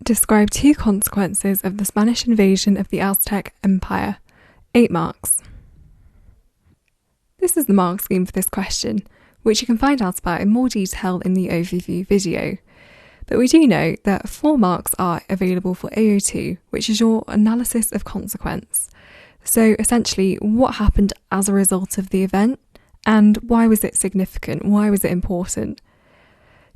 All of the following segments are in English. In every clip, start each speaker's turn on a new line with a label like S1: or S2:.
S1: Describe 2 consequences of the Spanish invasion of the Aztec Empire. 8 marks. This is the mark scheme for this question, which you can find out about in more detail in the overview video. But we do know that 4 marks are available for AO2, which is your analysis of consequence. So essentially, what happened as a result of the event, and why was it significant? Why was it important?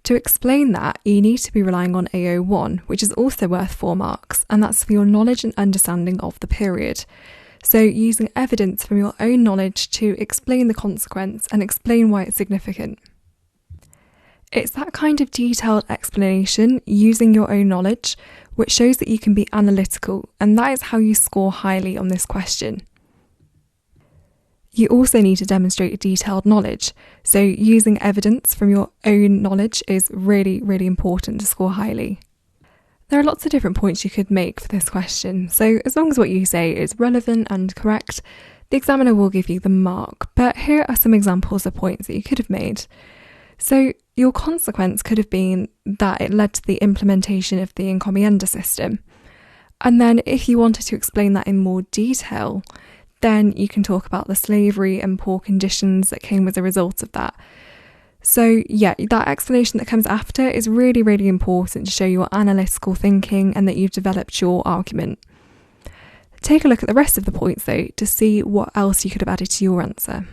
S1: To explain that, you need to be relying on AO1, which is also worth 4 marks, and that's for your knowledge and understanding of the period. So using evidence from your own knowledge to explain the consequence and explain why it's significant. It's that kind of detailed explanation using your own knowledge which shows that you can be analytical, and that is how you score highly on this question. You also need to demonstrate detailed knowledge, so using evidence from your own knowledge is really, really important to score highly. There are lots of different points you could make for this question, so as long as what you say is relevant and correct, the examiner will give you the mark. But here are some examples of points that you could have made. So your consequence could have been that it led to the implementation of the encomienda system. And then if you wanted to explain that in more detail, then you can talk about the slavery and poor conditions that came as a result of that. So yeah, that explanation that comes after is really, really important to show your analytical thinking and that you've developed your argument. Take a look at the rest of the points though to see what else you could have added to your answer.